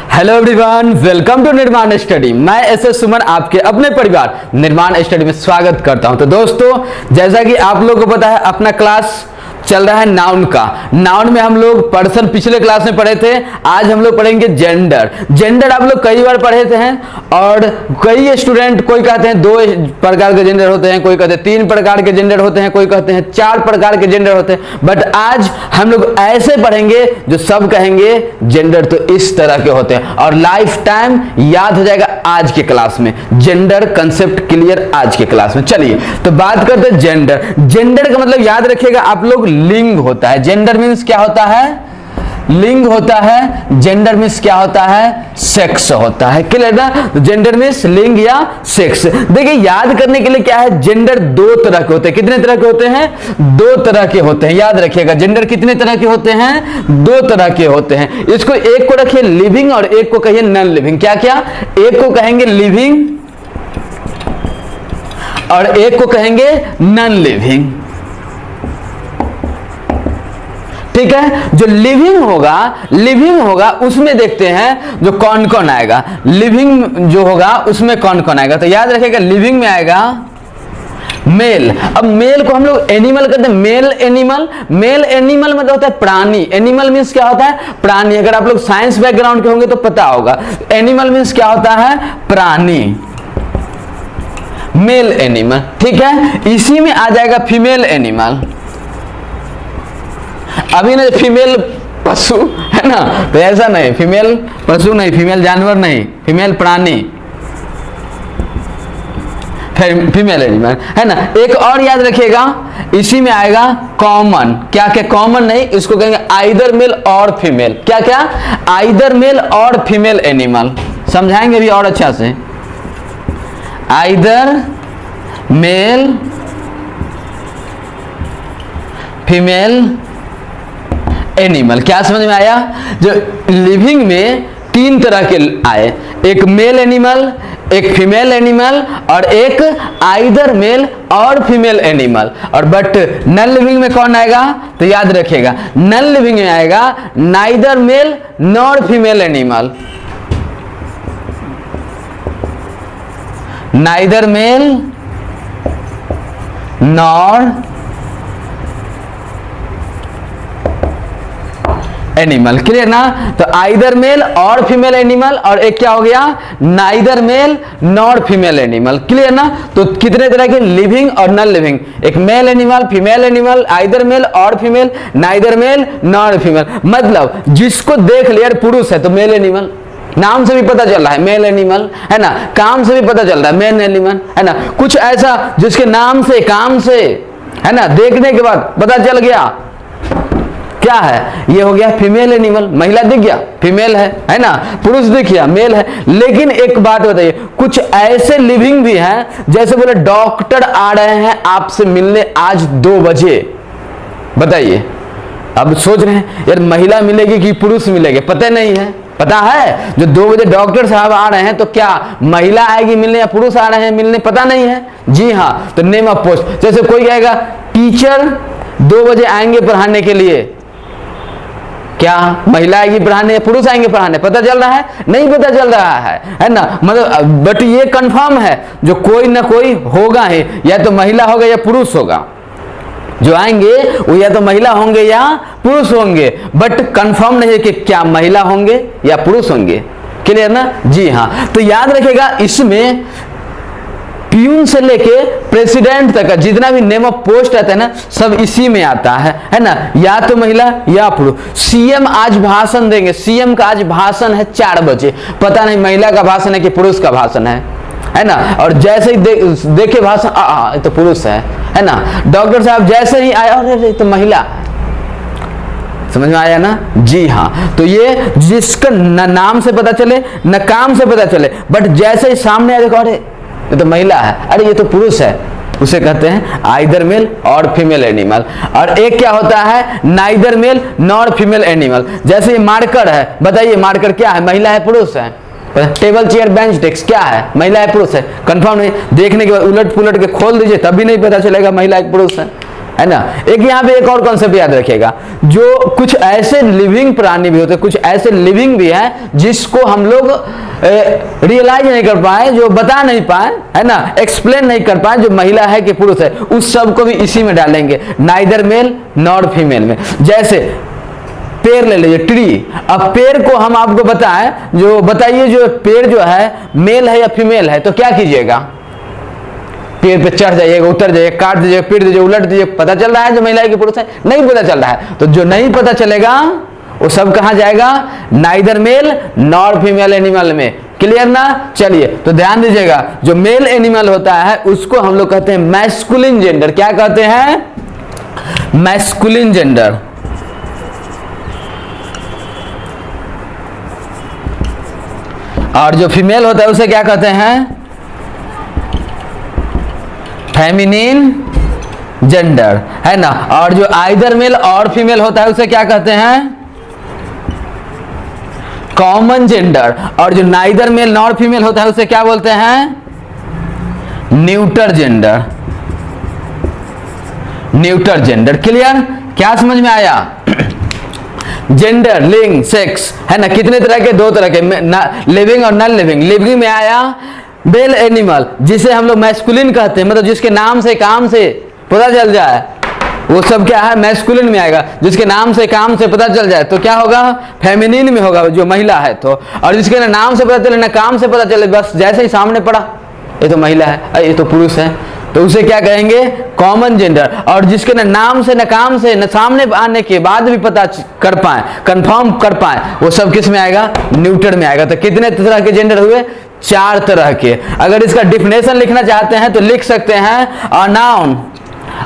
Hello everyone, welcome to निर्माण study. मैं S सुमन आपके अपने परिवार निर्माण स्टडी में स्वागत करता हूं। तो दोस्तों, जैसा कि आप लोगों को पता है, अपना क्लास चल रहा है नाउन का। नाउन में हम लोग पर्सन पिछले क्लास में पढ़े थे। आज हम लोग पढ़ेंगे जेंडर। जेंडर आप लोग कई बार पढ़े थे हैं और कई स्टूडेंट, कोई कहते हैं 2 प्रकार के जेंडर होते हैं, कोई कहते हैं 3 प्रकार के जेंडर होते हैं, कोई कहते हैं 4 प्रकार के जेंडर होते हैं। बट आज हम लोग ऐसे पढ़ेंगे जो सब कहेंगे जेंडर तो इस तरह के होते हैं और लाइफ टाइम याद हो जाएगा आज के क्लास में। जेंडर कंसेप्ट क्लियर आज के क्लास में। चलिए तो बात करते हैं जेंडर। जेंडर का मतलब याद रखिएगा आप लोग, लिंग होता है। जेंडर मीन्स क्या होता है? लिंग होता है। जेंडर मीन्स क्या होता है? सेक्स होता है। क्लियर ना? तो जेंडर मीन्स लिंग या सेक्स। देखिए, याद करने के लिए क्या है, जेंडर 2 तरह के होते हैं। कितने तरह के होते हैं? 2 तरह के होते हैं। याद रखिएगा, जेंडर कितने तरह के होते हैं? 2 तरह के होते हैं। इसको एक को रखिए लिविंग और एक को कहिए नॉन लिविंग। क्या क्या? एक को कहेंगे लिविंग और एक को कहेंगे नॉन लिविंग। ठीक है। जो लिविंग होगा उसमें देखते हैं जो कौन कौन आएगा। लिविंग जो होगा उसमें कौन कौन आएगा, तो याद रखिएगा लिविंग में आएगा मेल। अब मेल को हम लोग एनिमल कहते हैं। मेल एनिमल मतलब होता है प्राणी। एनिमल मीन्स क्या होता है? प्राणी। अगर आप लोग साइंस बैकग्राउंड के होंगे तो पता होगा। एनिमल मीन्स क्या होता है? प्राणी। Male animal. ठीक है। इसी में आ जाएगा फीमेल एनिमल। अभी ना फीमेल पशु है ना, तो ऐसा नहीं, फीमेल पशु नहीं, फीमेल जानवर नहीं, फीमेल प्राणी, फीमेल एनिमल है ना। एक और याद रखिएगा, इसी में आएगा कॉमन। क्या क्या? कॉमन नहीं, इसको कहेंगे आइदर मेल और फीमेल। क्या क्या? आइदर मेल और फीमेल एनिमल। समझाएंगे अभी और अच्छा से। Either male female animal. क्या समझ में आया? जो लिविंग में 3 तरह के आए, एक मेल एनिमल, एक फीमेल एनिमल और एक आइदर मेल और फीमेल एनिमल। और बट नॉन लिविंग में कौन आएगा? तो याद रखिएगा, नॉन लिविंग में आएगा neither male nor female animal. Neither male nor animal. Clear ना? तो आइदर मेल और फीमेल एनिमल और एक क्या हो गया? Neither male nor female animal. Clear ना? तो कितने तरह के? लिविंग और नॉन लिविंग। एक male animal, female animal, either male और female, neither male nor female. मतलब जिसको देख लिया पुरुष है तो मेल एनिमल। नाम से भी पता चल रहा है मेल एनिमल, है ना। काम से भी पता चल रहा है मेल एनिमल, है ना। कुछ ऐसा जिसके नाम से, काम से, है ना, देखने के बाद पता चल गया क्या है, ये हो गया फीमेल एनिमल। महिला दिख गया, फीमेल है ना। पुरुष दिख गया, मेल है। लेकिन एक बात बताइए, कुछ ऐसे लिविंग भी हैं, जैसे बोले डॉक्टर आ रहे हैं आपसे मिलने आज 2 बजे। बताइए, अब सोच रहे हैं यार महिला मिलेगी कि पुरुष मिलेंगे, पता नहीं है। पता है जो 2 बजे डॉक्टर साहब आ रहे हैं तो क्या महिला आएगी मिलने या पुरुष आ रहे हैं मिलने, पता नहीं है। जी हाँ, तो नेम ऑफ पोस्ट। जैसे कोई कहेगा टीचर 2 बजे आएंगे पढ़ाने के लिए, क्या महिला आएगी पढ़ाने या पुरुष आएंगे पढ़ाने? पता चल रहा है? नहीं पता चल रहा है ना। मतलब बट ये कंफर्म है जो कोई ना कोई होगा ही, या तो महिला होगा या पुरुष होगा। जो आएंगे वो या तो महिला होंगे या पुरुष होंगे, बट कंफर्म नहीं है कि क्या महिला होंगे या पुरुष होंगे। क्लियर ना? जी हाँ। तो याद रखिएगा, इसमें प्यून से लेके प्रेसिडेंट तक का जितना भी नेम ऑफ पोस्ट आता है ना, सब इसी में आता है ना। या तो महिला या पुरुष। सीएम आज भाषण देंगे, सीएम का आज भाषण है 4 बजे, पता नहीं महिला का भाषण है कि पुरुष का भाषण है ना। और जैसे ही देखे भाषण, ये तो पुरुष है ना। डॉक्टर साहब जैसे ही आया, अरे तो महिला है। समझ में आया ना? जी हाँ। तो ये जिसका न नाम से पता चले न काम से पता चले, बट जैसे ही सामने आया देखो, अरे ये तो महिला है, अरे ये तो पुरुष है, उसे कहते हैं आइदर मेल और फीमेल एनिमल। और एक क्या होता है? Neither male nor female animal. जैसे ये मार्कर है, बताइए मार्कर क्या है? महिला है पुरुष है? टेबल चेयर बेंच डेस्क क्या है? महिला है पुरुष है? कंफर्म नहीं। देखने के बाद उलट पुलट के खोल दीजिए तब भी नहीं पता चलेगा महिला है पुरुष है है ना। एक यहाँ पे एक और कॉन्सेप्ट याद रखिएगा, जो कुछ ऐसे लिविंग प्राणी भी होते हैं, कुछ ऐसे लिविंग भी हैं जिसको हम लोग रियलाइज नहीं कर पाए, जो बता नहीं पाए, है ना, एक्सप्लेन नहीं कर पाए, जो महिला है कि पुरुष है, उस सब को भी इसी में डालेंगे, नाइदर मेल नॉर फीमेल में। जैसे पेड़ ले लीजिए, ट्री। अब पेड़ को हम आपको बताएं, जो बताइए जो पेड़ जो है मेल है या फीमेल है, तो क्या कीजिएगा? पेड़ पे चढ़ जाइएगा, उतर जाइएगा, काट दीजिएगा, पीट दीजिए, उलट दीजिए, पता चल रहा है जो महिला है कि पुरुष है? नहीं पता चल रहा है। तो जो नहीं पता चलेगा वो सब कहां जाएगा? Neither male nor female animal में। क्लियर ना? चलिए तो ध्यान दीजिएगा, जो मेल एनिमल होता है उसको हम लोग कहते हैं मैस्कुलिन जेंडर। क्या कहते हैं? Masculine gender. और जो फीमेल होता है उसे क्या कहते हैं? फेमिनिन जेंडर, है ना। और जो आइदर मेल और फीमेल होता है उसे क्या कहते हैं? Common gender. और जो नाइदर मेल नॉर फीमेल होता है उसे क्या बोलते हैं? Neuter gender. Neuter gender. Clear? क्या समझ में आया? जेंडर, लिंग, सेक्स, है ना, कितने तरह के? 2 तरह के, लिविंग और नॉन लिविंग। लिविंग में आया मेल एनिमल, जिसे हम लोग मैस्कुलिन कहते हैं, मतलब जिसके नाम से काम से पता चल जाए, वो सब क्या है? मैस्कुलिन में आएगा। जिसके नाम से काम से पता चल जाए तो क्या होगा? फेमिनिन में होगा, जो महिला है तो। और जिसके ना नाम से पता चले ना काम से पता चले, बस जैसे ही सामने पड़ा ये तो महिला है, ये तो पुरुष है, तो उसे क्या कहेंगे? Common gender. और जिसके ना नाम से न काम से न सामने आने के बाद भी पता कर पाए, कंफर्म कर पाए, वो सब किस में आएगा? न्यूटर में आएगा। तो कितने तरह के जेंडर हुए? 4 तरह के। अगर इसका डिफिनेशन लिखना चाहते हैं तो लिख सकते हैं,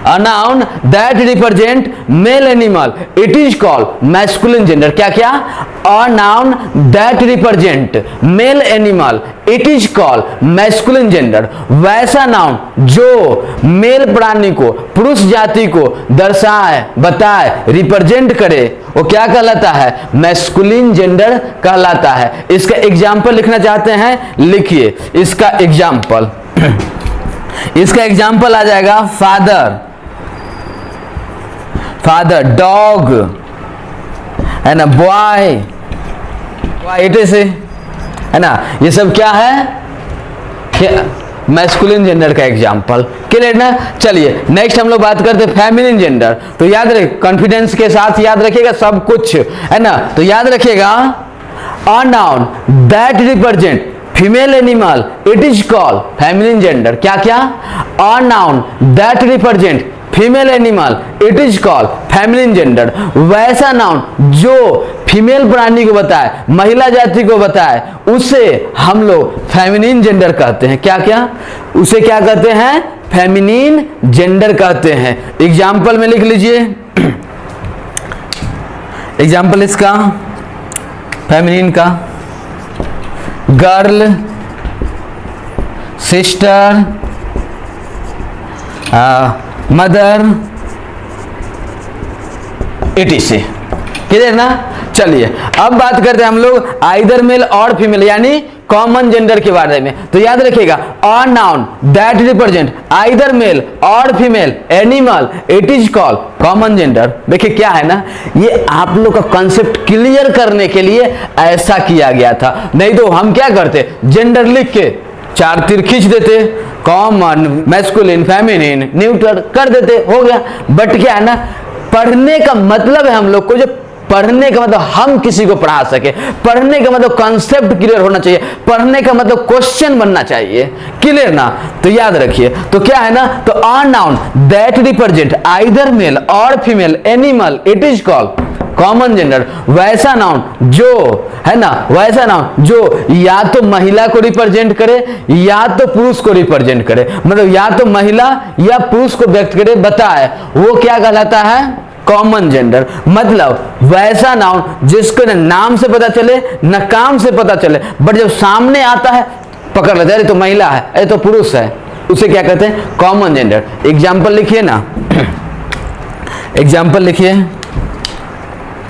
a noun that represent male animal, it is called masculine gender। क्या क्या? a noun that represent male animal, it is called masculine gender। वैसा नाउन जो मेल प्राणी को, पुरुष जाति को दर्शाए, बताए, रिप्रेजेंट करे, वो क्या कहलाता है? मैस्कुलिन जेंडर कहलाता है। इसका एग्जाम्पल लिखना चाहते हैं, लिखिए इसका एग्जाम्पल। इसका एग्जाम्पल आ जाएगा फादर, फादर, डॉग, है ना, बॉय, इट से, है ना। ये सब क्या है? मैस्कुलिन जेंडर का एग्जाम्पल। क्लियर ना? चलिए नेक्स्ट हम लोग बात करते हैं फेमिनिन जेंडर। तो याद रखिए, कॉन्फिडेंस के साथ याद रखिएगा सब कुछ, है ना। तो याद रखिएगा, a noun that represent female animal, it is called feminine gender. क्या क्या? a noun that represent female animal, it is called feminine gender. वैसा नाउन जो फीमेल प्राणी को बताए, महिला जाति को बताए, उसे हम लोग फेमिनिन जेंडर कहते हैं। क्या क्या? उसे क्या कहते हैं? फेमिनिन जेंडर कहते हैं। एग्जाम्पल में लिख लीजिए, एग्जाम्पल इसका फेमिनिन का, girl, sister, mother, etc। Clear ना? चलिए अब बात करते हैं हम लोग आइदर मेल और फीमेल यानी कॉमन जेंडर के बारे में। तो याद रखिएगा, a noun that represent either male और female animal, it is called common gender. देखिए क्या है ना, ये आप लोग का कॉन्सेप्ट क्लियर करने के लिए ऐसा किया गया था। नहीं तो हम क्या करते, जेंडर लिख के 4 तीर खींच देते, कॉमन, मैस्कुलिन, फेमिनिन, न्यूट्रल कर देते, हो गया। बट क्या है ना, पढ़ने का मतलब है हम लोग को, जो पढ़ने का मतलब हम किसी को पढ़ा सके, पढ़ने का मतलब कॉन्सेप्ट क्लियर होना चाहिए, पढ़ने का मतलब क्वेश्चन बनना चाहिए। क्लियर ना? तो याद रखिए, तो क्या है ना, तो a noun that represent either male और female animal, it is called common gender. वैसा नाउन जो है ना, वैसा नाउन जो या तो महिला को रिप्रेजेंट करे या तो पुरुष को रिप्रेजेंट करे, मतलब या तो महिला या पुरुष को व्यक्त करे, बताए, वो क्या कहलाता है? Common gender. मतलब वैसा नाउन जिसको न नाम से पता चले न काम से पता चले, बट जब सामने आता है पकड़ लेते हैं, अरे तो महिला है, अरे तो पुरुष है, उसे क्या कहते हैं? Common gender. एग्जाम्पल लिखिए ना, एग्जाम्पल लिखिए,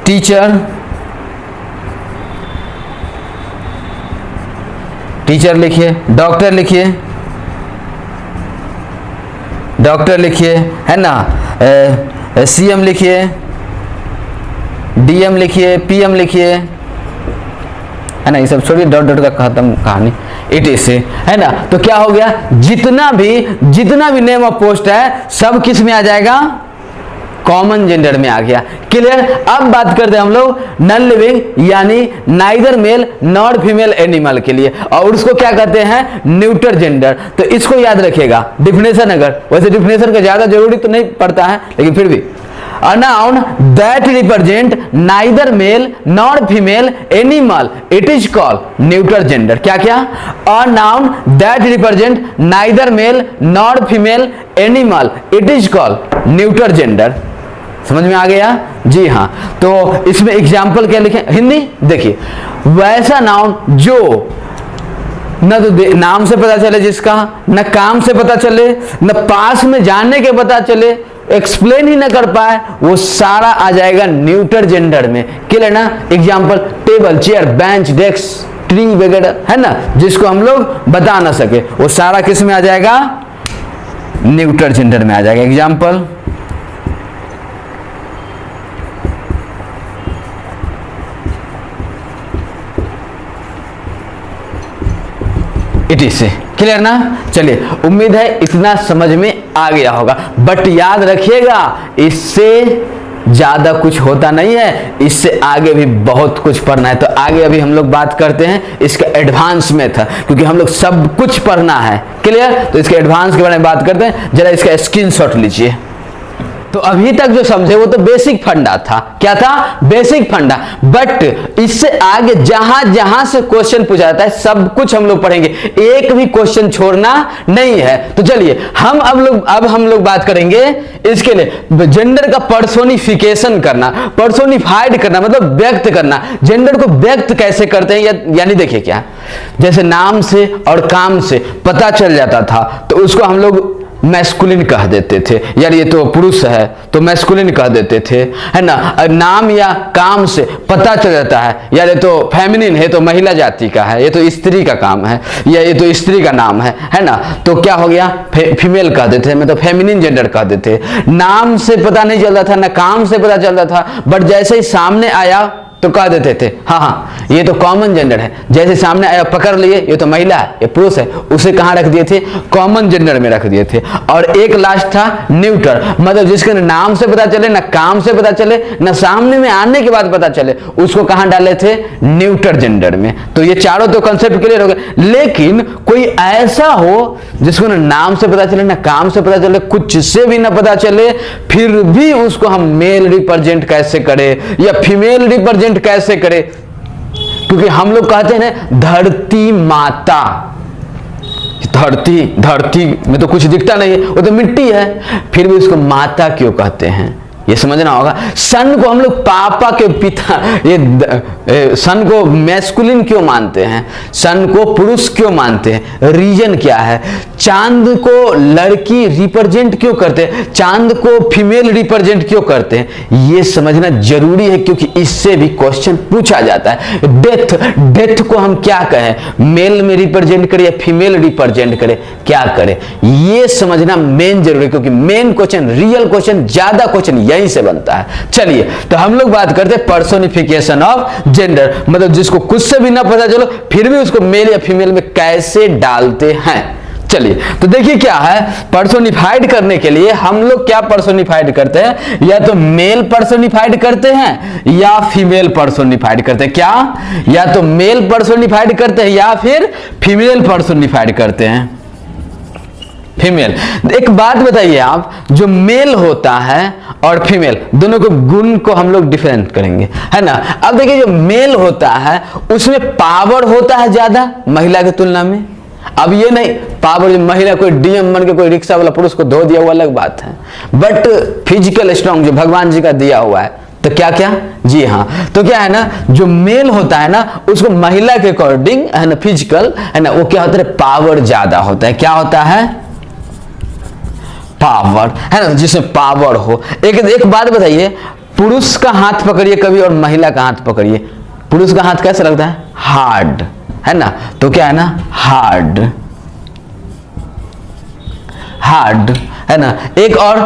टीचर, टीचर लिखिए, डॉक्टर लिखिए, डॉक्टर लिखिए, है ना, CM लिखिए, DM लिखिए, PM लिखिए, है ना, ये सब छोड़िए, डॉट डॉट का खत्म कहानी, ETC, है ना। तो क्या हो गया, जितना भी नेम ऑफ पोस्ट है सब किस में आ जाएगा, कॉमन जेंडर में आ गया। क्लियर। अब बात करते हैं हम लोग नॉन लिविंग यानी neither male nor female animal के लिए, और उसको क्या कहते हैं, न्यूटर जेंडर। तो इसको याद रखिएगा डिफिनेशन, अगर वैसे डिफिनेशन का ज्यादा जरूरी तो नहीं पड़ता है, लेकिन फिर भी, a noun that represent neither male nor female animal, it is called neuter gender। क्या क्या, a noun that represent neither male nor female animal, it is called neuter gender। समझ में आ गया जी हाँ। तो इसमें एग्जाम्पल क्या लिखें, हिंदी देखिए, वैसा नाउन जो न तो नाम से पता चले जिसका, न काम से पता चले, न पास में जानने के पता चले, एक्सप्लेन ही ना कर पाए, वो सारा आ जाएगा न्यूटर जेंडर में। क्लियर ना। Example table, chair, bench, desk, tree वगैरह, है ना, जिसको हम लोग बता ना सके, वो सारा किस में आ जाएगा, न्यूटर जेंडर में आ जाएगा। Example ETC। क्लियर ना। चलिए, उम्मीद है इतना समझ में आ गया होगा, बट याद रखिएगा इससे ज्यादा कुछ होता नहीं है, इससे आगे भी बहुत कुछ पढ़ना है। तो आगे अभी हम लोग बात करते हैं इसका एडवांस में था, क्योंकि हम लोग सब कुछ पढ़ना है। क्लियर। तो इसके एडवांस के बारे में बात करते हैं, जरा इसका स्क्रीनशॉट लीजिए। तो अभी तक जो समझे वो तो बेसिक फंडा था। क्या था, बेसिक फंडा। बट इससे आगे जहां जहां से क्वेश्चन पूछा जाता है सब कुछ हम लोग पढ़ेंगे, एक भी क्वेश्चन छोड़ना नहीं है। तो चलिए अब हम लोग बात करेंगे इसके लिए जेंडर का पर्सोनिफिकेशन करना, पर्सोनिफाइड करना मतलब व्यक्त करना। जेंडर को व्यक्त कैसे करते हैं, यानी देखिए क्या, जैसे नाम से और काम से पता चल जाता था तो उसको हम लोग मैस्कुलिन कह देते थे, यार ये तो पुरुष है तो मैस्कुलिन कह देते थे, है ना। नाम या काम से पता चल जाता है, यार ये तो फेमिनिन है तो महिला जाति का है, ये तो स्त्री का काम है, या ये तो स्त्री का नाम है ना। तो क्या हो गया, फीमेल कह देते थे, मतलब फेमिनिन जेंडर कह देते। नाम से पता नहीं चलता था, ना काम से पता चलता था, बट जैसे ही सामने आया तो कह देते थे हाँ ये तो कॉमन जेंडर है। जैसे सामने आया पकड़ लिए ये तो महिला है, ये पुरुष है, उसे कहाँ रख दिए थे, कॉमन जेंडर में रख दिए थे। और एक लास्ट था न्यूटर, मतलब जिसके न नाम से पता चले, न काम से पता चले, न सामने में आने के बाद पता चले, उसको कहाँ डाले थे, न्यूटर जेंडर में। तो ये चारों तो कंसेप्ट क्लियर हो गए। लेकिन कोई ऐसा हो जिसको न नाम से पता चले, न काम से पता चले, कुछ से भी न पता चले, फिर भी उसको हम मेल रिप्रेजेंट कैसे करें या फीमेल रिप्रेजेंट कैसे करें, क्योंकि हम लोग कहते हैं धरती माता, धरती में तो कुछ दिखता नहीं है, वो तो मिट्टी है, फिर भी उसको माता क्यों कहते हैं, ये समझना होगा। सन को हम लोग पापा के पिता, ये सन को मैस्कुलिन क्यों मानते हैं, सन को पुरुष क्यों मानते हैं, रीजन क्या है। चांद को लड़की रिप्रेजेंट क्यों करते हैं, चांद को फीमेल रिप्रेजेंट क्यों करते हैं, ये समझना जरूरी है, क्योंकि इससे भी क्वेश्चन पूछा जाता है। डेथ को हम क्या कहें, मेल में रिप्रेजेंट करें या फीमेल रिप्रेजेंट करें, क्या करें, ये समझना मेन जरूरी है, क्योंकि मेन क्वेश्चन, रियल क्वेश्चन, ज्यादा क्वेश्चन यहीं से बनता है। चलिए, तो हम लोग बात करते हैं पर्सोनिफिकेशन ऑफ जेंडर, मतलब जिसको कुछ से भी ना पता चलो फिर भी उसको मेल या फीमेल में कैसे डालते हैं। चलिए, तो देखिए क्या है, पर्सोनिफाइड करने के लिए हम लोग क्या पर्सोनिफाइड करते हैं, या तो मेल पर्सोनिफाइड करते हैं या फीमेल पर्सोनिफाइड करते हैं। क्या, या तो मेल पर्सोनिफाइड करते हैं या फिर फीमेल पर्सोनिफाइड करते हैं, फीमेल। एक बात बताइए आप, जो मेल होता है और फीमेल दोनों को गुण को हम लोग डिफरेंट करेंगे, है ना। अब देखिए, जो मेल होता है उसमें पावर होता है ज्यादा महिला की तुलना में। अब ये नहीं पावर, जो महिला कोई डीएम बन के कोई रिक्शा वाला पुरुष को धो दिया वो अलग बात है, बट फिजिकल स्ट्रांग जो भगवान जी का दिया हुआ है, तो क्या क्या, जी हाँ, तो क्या है ना, जो मेल होता है ना उसको महिला के अकॉर्डिंग, है ना, फिजिकल, है ना, वो क्या होता है, पावर ज्यादा होता है। क्या होता है, पावर, है ना, जिसमें पावर हो। एक बात बताइए, पुरुष का हाथ पकड़िए कभी और महिला का हाथ पकड़िए, पुरुष का हाथ कैसा लगता है, हार्ड, है ना। तो क्या है ना, हार्ड, है ना। एक और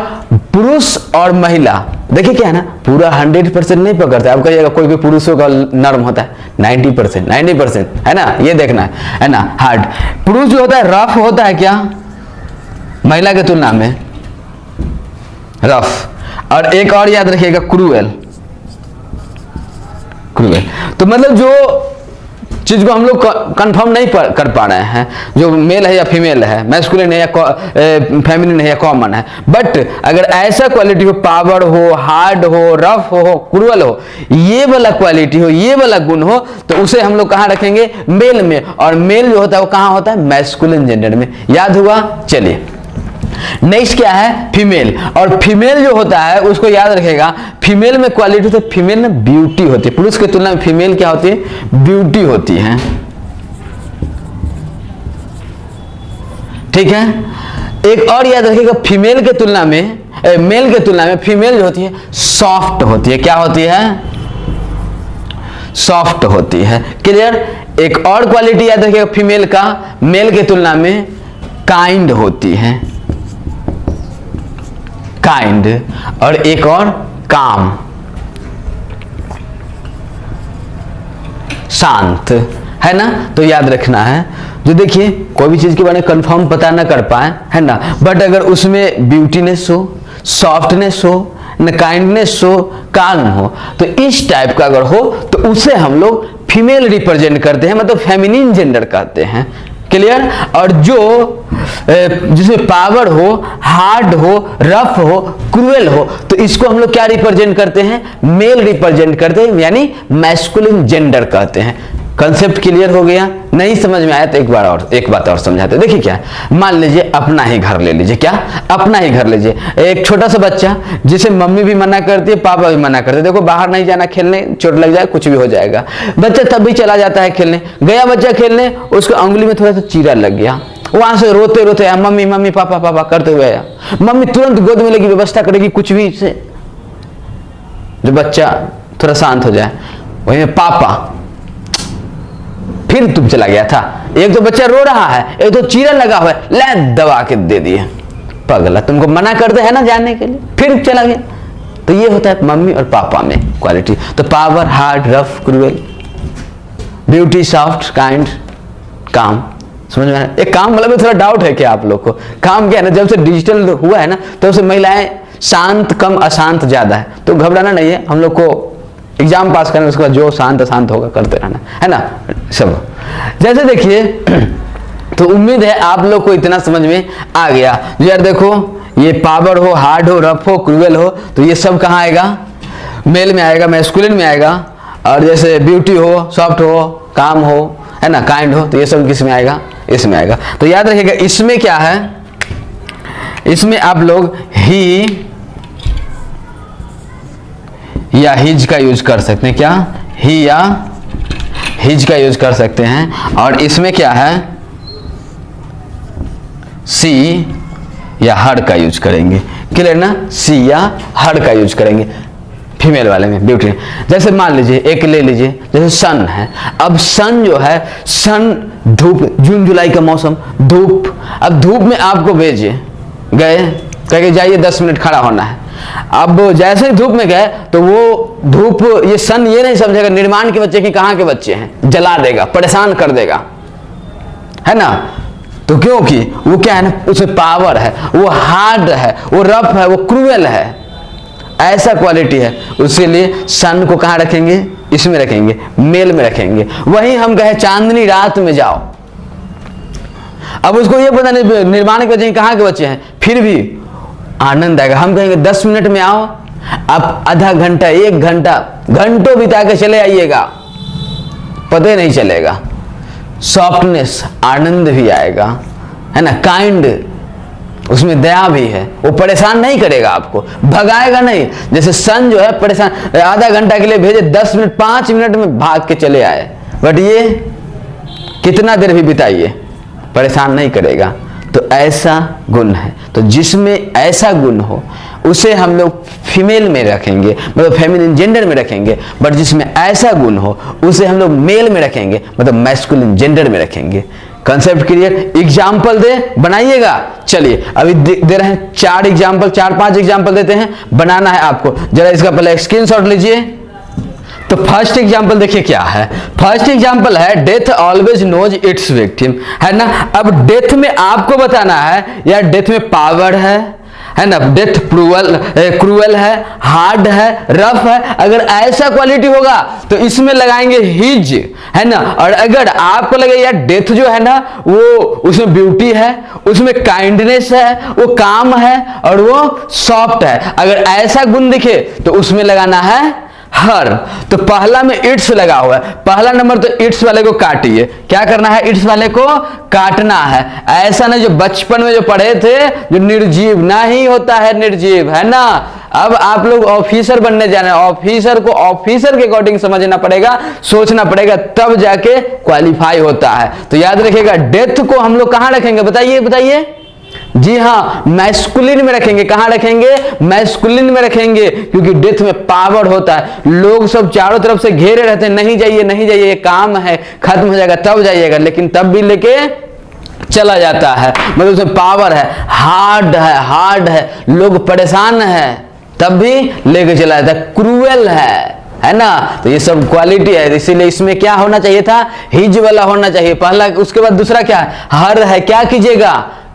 पुरुष और महिला, देखिए क्या है ना, पूरा 100% नहीं पकड़ता है। आप कहिएगा कोई भी पुरुषों का नर्म होता है 90% है ना, ये देखना है ना। हार्ड पुरुष जो होता है रफ होता है क्या, महिला के तुलना में रफ। और एक और याद रखिएगा क्रूएल। तो मतलब जो चीज को हम लोग कंफर्म नहीं कर पा रहे हैं, जो मेल है या फीमेल है, मैस्कुलिन है या फेमिनिन है या कॉमन है, बट अगर ऐसा क्वालिटी हो, पावर हो, हार्ड हो, रफ हो, क्रूअल हो, ये वाला क्वालिटी हो, ये वाला गुण हो, तो उसे हम लोग कहाँ रखेंगे, मेल में। और मेल जो होता है वो कहाँ होता है, मैस्कुलिन जेंडर में। याद हुआ, चलिए नेक्स्ट क्या है, फीमेल। और फीमेल जो होता है उसको याद रखेगा, फीमेल में क्वालिटी होती है, फीमेल में ब्यूटी होती है। पुरुष की तुलना में फीमेल क्या होती है, ब्यूटी होती है, ठीक है। एक और याद रखिएगा, फीमेल के तुलना में मेल के तुलना में फीमेल जो होती है सॉफ्ट होती है। क्या होती है, सॉफ्ट होती है। क्लियर। एक और क्वालिटी याद रखिएगा फीमेल का, मेल के तुलना में काइंड होती है, काइंड। और एक और काम, शांत, है ना। तो याद रखना है, जो देखिए कोई भी चीज के बारे में कंफर्म पता ना कर पाए, है ना, बट अगर उसमें ब्यूटीनेस हो, सॉफ्टनेस हो, न काइंडनेस हो, काम हो, तो इस टाइप का अगर हो तो उसे हम लोग फीमेल रिप्रेजेंट करते हैं, मतलब फेमिनिन जेंडर कहते हैं। क्लियर। और जो जिसमें पावर हो, हार्ड हो, रफ हो, क्रूएल हो, तो इसको हम लोग क्या रिप्रेजेंट करते हैं, मेल रिप्रेजेंट करते हैं, यानी मैस्कुलिन जेंडर कहते हैं। कंसेप्ट क्लियर हो गया। नहीं समझ में आया तो एक बात और समझाते हैं। देखिए क्या, मान लीजिए अपना ही घर ले लीजिए, क्या, अपना ही घर लीजिए। एक छोटा सा बच्चा जिसे मम्मी भी मना करती है, पापा भी मना करते हैं, देखो बाहर नहीं जाना खेलने, चोट लग जाए, कुछ भी हो जाएगा। बच्चा तब भी चला जाता है खेलने, गया बच्चा खेलने, उसको उंगली में थोड़ा सा चीरा लग गया, वहां से रोते रोते आया, मम्मी मम्मी पापा पापा करते हुए आया। मम्मी तुरंत गोद में लेगी, व्यवस्था करेगी कुछ भी से, जो बच्चा थोड़ा शांत हो जाए। वही में पापा फिर तुम चला गया था, एक तो बच्चा रो रहा है, एक तो चीरा लगा हुआ है, ले दबा के दे दिए, पगला, तुमको मना करते हैं ना जाने के लिए, फिर चला गया। तो ये होता है मम्मी और पापा में क्वालिटी। तो power, hard, rough, cruel, beauty, soft, kind, काम। समझ में आया। एक काम मतलब में थोड़ा डाउट है क्या आप लोग को, काम क्या है ना, जब से डिजिटल हुआ है ना, तो से महिलाएं शांत कम, अशांत ज्यादा है। तो घबराना नहीं है, हम लोग को एग्जाम पास करने, उसके बाद जो शांत अशांत होगा करते रहना, है ना सब। जैसे देखिए, तो उम्मीद है आप लोग को इतना समझ में आ गया। यार देखो, ये पावर हो, हार्ड हो, रफ हो, क्रूएल हो, तो ये सब कहाँ आएगा, मेल में आएगा, मैस्कुलिन में आएगा। और जैसे ब्यूटी हो, सॉफ्ट हो, काम हो, है ना, काइंड हो, तो ये सब किस में आएगा, इसमें आएगा। तो याद रखिएगा, इसमें क्या है, इसमें आप लोग ही या हिज का यूज कर सकते हैं। क्या, ही या हिज का यूज कर सकते हैं। और इसमें क्या है, सी या हर का यूज करेंगे। क्लियर ना, सी या हर का यूज करेंगे फीमेल वाले में, ब्यूटी। जैसे मान लीजिए, एक ले लीजिए, जैसे सन है। अब सन जो है, सन धूप, जून जुलाई का मौसम, धूप। अब धूप में आपको भेजे गए, कह जाइए 10 मिनट खड़ा होना है। अब जैसे ही धूप में गए, तो वो धूप, ये सन ये नहीं समझेगा निर्माण के बच्चे की कहाँ के बच्चे हैं, जला देगा, परेशान कर देगा, है ना। तो क्योंकि वो क्या है ना, उसमें पावर है, वो हार्ड है, वो रफ है, वो क्रूएल है, ऐसा क्वालिटी है। उसके लिए सन को कहाँ रखेंगे, इसमें रखेंगे, मेल में रखेंगे। वही हम कहे चांदनी रात में जाओ, अब उसको ये पता नहीं निर्माण के बच्चे कहाँ के बच्चे हैं, फिर भी आनंद आएगा। हम कहेंगे 10 मिनट में आओ, आप आधा घंटा, 1 घंटा, घंटों बिता के चले आइएगा, पता ही नहीं चलेगा। सॉफ्टनेस, आनंद भी आएगा, है ना, काइंड, उसमें दया भी है, वो परेशान नहीं करेगा आपको, भगाएगा नहीं। जैसे सन जो है परेशान, आधा घंटा के लिए भेजे, 10 मिनट 5 मिनट में भाग के चले आए, बट ये कितना देर भी बिताइए परेशान नहीं करेगा। तो ऐसा गुण है। तो जिसमें ऐसा गुण हो उसे हम लोग फीमेल में रखेंगे, मतलब फेमिनिन जेंडर में रखेंगे। बट जिसमें ऐसा गुण हो उसे हम लोग मेल में रखेंगे, मतलब मैस्कुलिन जेंडर में रखेंगे। Concept clear. एग्जाम्पल दे, बनाइएगा। चलिए अभी दे रहे हैं 4 एग्जाम्पल, 4-5 एग्जाम्पल देते हैं, बनाना है आपको। जरा इसका पहले स्क्रीनशॉट लीजिए। तो फर्स्ट एग्जाम्पल देखिए क्या है। फर्स्ट एग्जाम्पल है death always knows its victim, है ना। अब डेथ में आपको बताना है यार डेथ में पावर है ना, डेथ क्रूअल है, हार्ड है, रफ है। अगर ऐसा क्वालिटी होगा तो इसमें लगाएंगे हिज, है ना। और अगर आपको लगे यार डेथ जो है ना वो उसमें ब्यूटी है, उसमें काइंडनेस है, वो काम है और वो सॉफ्ट है, अगर ऐसा गुण दिखे तो उसमें लगाना है हर। तो पहला में इट्स लगा हुआ है, पहला नंबर। तो इट्स वाले को काटिए। क्या करना है? इट्स वाले को काटना है। ऐसा नहीं जो बचपन में जो पढ़े थे जो निर्जीव, ना ही होता है निर्जीव, है ना। अब आप लोग ऑफिसर बनने जा रहे हैं, ऑफिसर को ऑफिसर के अकॉर्डिंग समझना पड़ेगा, सोचना पड़ेगा, तब जाके क्वालिफाई होता है। तो याद रखिएगा डेथ को हम लोग कहां रखेंगे? बताइए बताइए। जी हाँ, मैस्कुलिन में रखेंगे। कहां रखेंगे? मैस्कुलिन में रखेंगे, क्योंकि डेथ में पावर होता है। लोग सब चारों तरफ से घेरे रहते हैं, नहीं जाइए नहीं जाइए, काम है, खत्म हो जाएगा तब जाइएगा, लेकिन तब भी लेके चला जाता है। मतलब उसमें पावर है, हार्ड है, लोग परेशान है तब भी लेके चला जाता है। क्रूएल है ना। तो ये सब क्वालिटी है, इसीलिए इसमें क्या होना चाहिए था? हिज वाला होना चाहिए पहला। उसके बाद दूसरा क्या है? हर है। क्या कीजिएगा?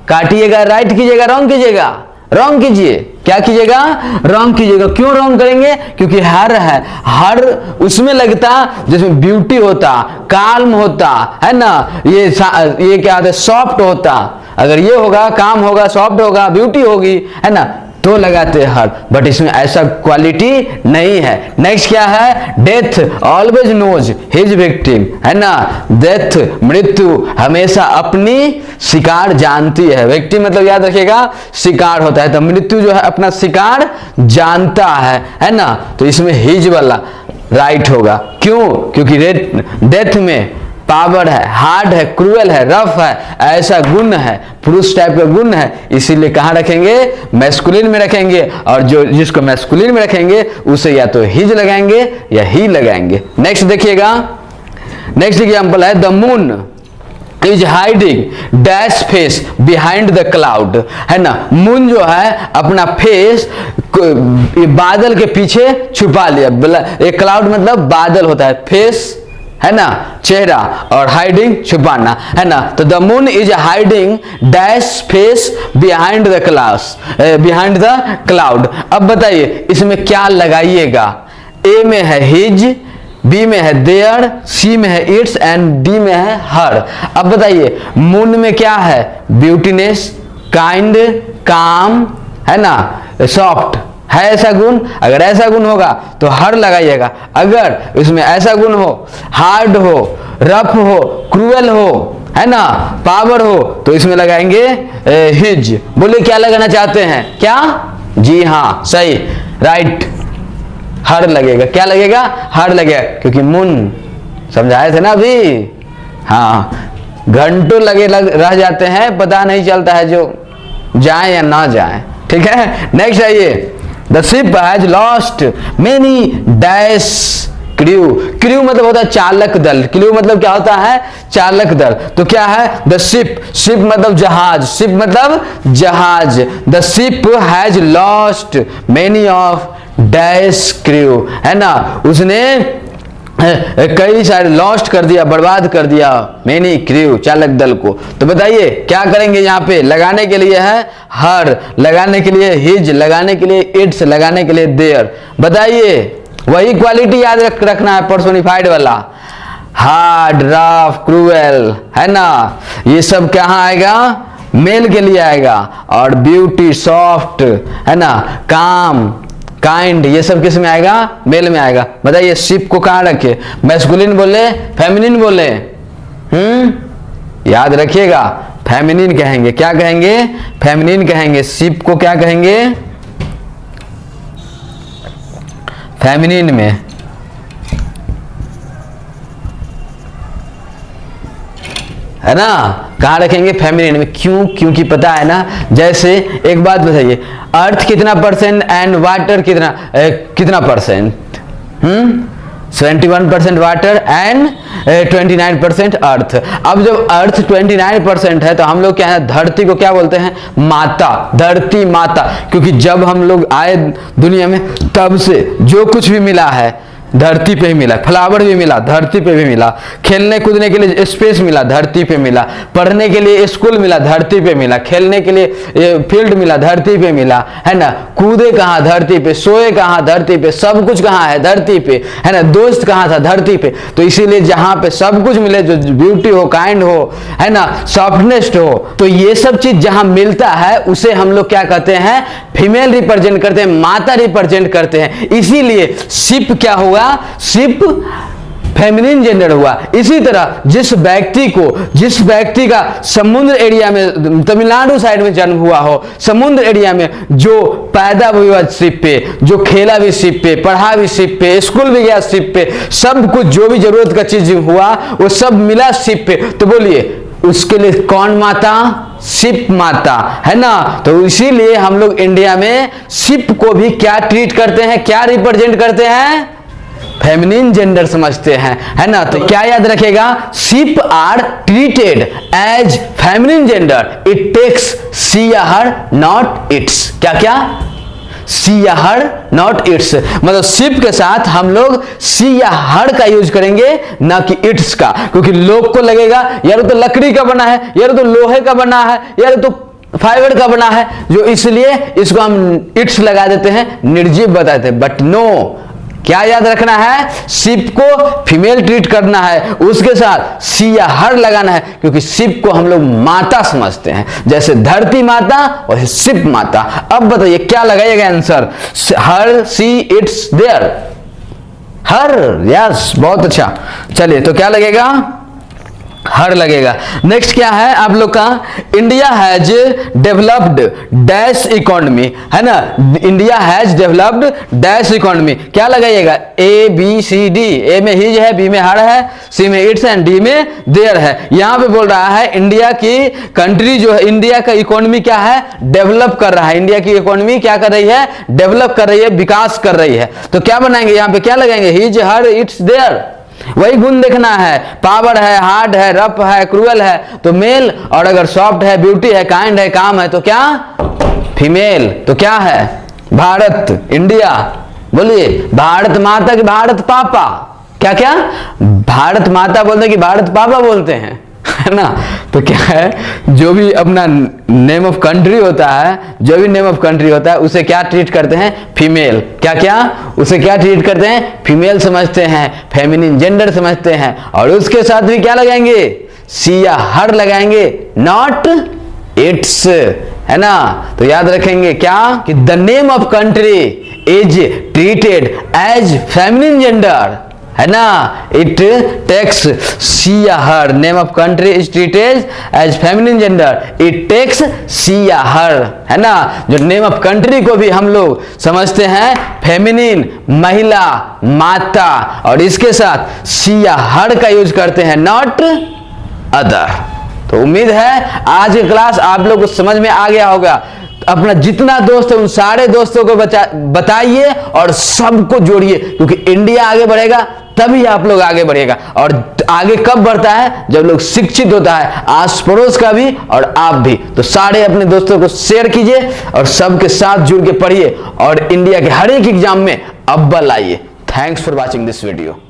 काटिएगा, राइट कीजिएगा, रॉन्ग कीजिएगा, रॉन्ग कीजिए। क्या कीजिएगा? रॉन्ग कीजिएगा। क्यों रॉन्ग करेंगे? क्योंकि हर है, हर उसमें लगता जिसमें ब्यूटी होता, काल्म होता, है ना। ये क्या होता है? सॉफ्ट होता। अगर ये होगा, काम होगा, सॉफ्ट होगा, ब्यूटी होगी, है ना, तो लगाते हैं हर। बट इसमें ऐसा क्वालिटी नहीं है। नेक्स्ट क्या है? Death always knows his victim, है ना। डेथ मृत्यु हमेशा अपनी शिकार जानती है। विक्टिम मतलब याद रखिएगा शिकार होता है, तो मृत्यु जो है अपना शिकार जानता है ना। तो इसमें हिज वाला राइट होगा। क्यों? क्योंकि डेथ में पावर है, हार्ड है, क्रूएल है, रफ है, ऐसा गुण है, पुरुष टाइप का गुण है, इसीलिए कहां रखेंगे? मैस्कुलिन में रखेंगे। और जो जिसको मैस्कुलिन में रखेंगे उसे या तो हिज लगाएंगे या ही लगाएंगे। नेक्स्ट देखिएगा, नेक्स्ट एग्जांपल है the moon is hiding dash face behind the cloud, है ना। मून जो है अपना फेस बादल के पीछे छुपा लिया। एक क्लाउड मतलब बादल होता है, फेस है ना, चेहरा, और हाइडिंग छुपाना, है ना। तो the moon is hiding dash face behind the cloud. अब बताइए इसमें क्या लगाइएगा? ए में है हिज, बी में है देयर, सी में है इट्स एंड डी में है हर। अब बताइए मून में क्या है? ब्यूटीनेस, काइंड, काम, है ना, सॉफ्ट है ऐसा गुण। अगर ऐसा गुण होगा तो हर लगाइएगा। अगर इसमें ऐसा गुण हो, हार्ड हो, रफ हो, क्रूएल हो, है ना, पावर हो, तो इसमें लगाएंगे हिज। बोले क्या लगाना चाहते हैं? क्या? जी हाँ, सही, राइट, हर लगेगा। क्या लगेगा? हर लगेगा, क्योंकि मून समझाए थे ना अभी। हाँ, घंटों रह जाते हैं, पता नहीं चलता है जो जाए या ना जाए। ठीक है, नेक्स्ट आइए। The ship has lost many dash crew। Crew मतलब होता है चालक दल। क्रू मतलब क्या होता है? चालक दल। तो क्या है? द शिप, शिप मतलब जहाज, शिप मतलब जहाज। The ship has lost many of dash crew, है ना। उसने कई सारे लॉस्ट कर दिया, बर्बाद कर दिया, मेनी क्रू, चालक दल को। तो बताइए क्या करेंगे? यहाँ पे लगाने के लिए है हर, लगाने के लिए हिज, लगाने के लिए इट्स, लगाने के लिए देयर। बताइए वही क्वालिटी याद रखना है, पर्सोनिफाइड वाला। हार्ड, रफ, क्रूएल, है ना, ये सब कहाँ आएगा? मेल के लिए आएगा। और ब्यूटी, सॉफ्ट, है ना, काम, काइंड, ये सब किस में आएगा? मेल में आएगा। बताइए शिप को कहां रखे? मैस्कुलिन बोले, फेमिनिन बोले? याद रखिएगा, फेमिनिन कहेंगे। क्या कहेंगे? फेमिनिन कहेंगे। शिप को क्या कहेंगे? फेमिनिन में। है ना, कहां रखेंगे? फेमिनिन में। क्यों? क्योंकि पता है ना, जैसे एक बात बताइए, अर्थ कितना परसेंट एंड वाटर कितना परसेंट? 71% वाटर एंड 29% अर्थ। अब जब अर्थ 29% है तो हम लोग क्या है, धरती को क्या बोलते हैं, माता, धरती माता। क्योंकि जब हम लोग आए दुनिया में तब से जो कुछ भी मिला है धरती पे ही मिला, फ्लावर भी मिला धरती पे भी मिला, खेलने कूदने के लिए स्पेस मिला धरती पे मिला, पढ़ने के लिए स्कूल मिला धरती पे मिला, खेलने के लिए फील्ड मिला धरती पे मिला, है ना। कूदे कहाँ, धरती पे, सोए कहाँ, धरती पे, सब कुछ कहाँ है, धरती पे, है ना। दोस्त कहाँ था, धरती पे। तो इसीलिए जहां पे सब कुछ मिले, जो ब्यूटी हो, काइंड हो, है ना, सॉफ्टनेस हो, तो ये सब चीज जहां मिलता है उसे हम लोग क्या कहते हैं, फीमेल रिप्रेजेंट करते हैं, माता रिप्रेजेंट करते हैं। इसीलिए शिप क्या हुआ, शिप फेमिनिन जेंडर हुआ। इसी तरह जिस व्यक्ति का समुद्र एरिया में, तमिलनाडु साइड में जन्म हुआ हो, समुद्र एरिया में जो पैदा हुआ शिप पे, जो खेला भी शिप पे, पढ़ा भी शिप पे, स्कूल भी गया शिप पे, सब कुछ जो भी जरूरत का चीज हुआ वो सब मिला शिप पे, तो बोलिए उसके लिए कौन माता, शिप माता, है ना। तो इसीलिए हम लोग इंडिया में शिप को भी क्या ट्रीट करते हैं, क्या रिप्रेजेंट करते हैं, फेमिनिन जेंडर समझते हैं, है ना। तो क्या याद रखेगा, ship are treated as feminine gender, it takes she या हर नॉट इट्स। क्या क्या, सी या हर नॉट इट्स, मतलब शिप के साथ हम लोग सी या हर का यूज करेंगे ना कि इट्स का। क्योंकि लोग को लगेगा यार तो लकड़ी का बना है, यार तो लोहे का बना है, यार तो फाइबर का बना है, जो इसलिए इसको हम इट्स लगा देते हैं, निर्जीव बताते हैं। बट नो, क्या याद रखना है, शिप को फीमेल ट्रीट करना है, उसके साथ सी या हर लगाना है, क्योंकि शिप को हम लोग माता समझते हैं, जैसे धरती माता और शिप माता। अब बताइए क्या लगाइएगा answer, her, see, its, their, her, yes, बहुत अच्छा। चलिए तो क्या लगेगा, हर लगेगा। नेक्स्ट क्या है आप लोग का, India has developed dash economy, है ना। India has developed dash economy, क्या लगाइएगा, ए बी सी डी। ए में हिज है, बी में हर है, सी में इट्स एंड डी में देयर है। यहां पे बोल रहा है इंडिया की कंट्री जो है, इंडिया का इकोनॉमी क्या है, डेवलप कर रहा है। इंडिया की इकोनॉमी क्या कर रही है, डेवलप कर रही है, विकास कर रही है। तो क्या बनाएंगे यहां पे, क्या लगाएंगे, हिज, हर, इट्स, देयर। वही गुण देखना है, पावर है, हार्ड है, रफ है, क्रूअल है तो मेल, और अगर सॉफ्ट है, ब्यूटी है, काइंड है, काम है तो क्या, फीमेल। तो क्या है, भारत, इंडिया। बोलिए भारत माता कि भारत पापा, क्या क्या, भारत माता बोलते हैं कि भारत पापा बोलते हैं, है ना। तो क्या है, जो भी अपना नेम ऑफ कंट्री होता है, जो भी नेम ऑफ कंट्री होता है उसे क्या ट्रीट करते हैं, फीमेल। क्या क्या, उसे क्या ट्रीट करते हैं, फीमेल समझते हैं, फेमिनिन जेंडर समझते हैं। और उसके साथ भी क्या लगाएंगे, सी या हर लगाएंगे, नॉट इट्स, है ना। तो याद रखेंगे क्या, कि the name of country is treated as feminine gender, है ना, इट टेक्स सी या her. Name of country is treated as feminine gender, it takes she या हर, है ना। जो नेम ऑफ कंट्री को भी हम लोग समझते हैं फेमिनिन, महिला, माता, और इसके साथ सी या हर का यूज करते हैं, नॉट अदर। तो उम्मीद है आज की क्लास आप लोग को समझ में आ गया होगा। अपना जितना दोस्त है उन सारे दोस्तों को बताइए और सबको जोड़िए, क्योंकि इंडिया आगे बढ़ेगा तभी आप लोग आगे बढ़ेगा। और आगे कब बढ़ता है, जब लोग शिक्षित होता है, आस पड़ोस का भी और आप भी। तो सारे अपने दोस्तों को शेयर कीजिए और सबके साथ जुड़ के पढ़िए और इंडिया के हर एक एग्जाम में अव्वल आइए। Thanks for watching this video.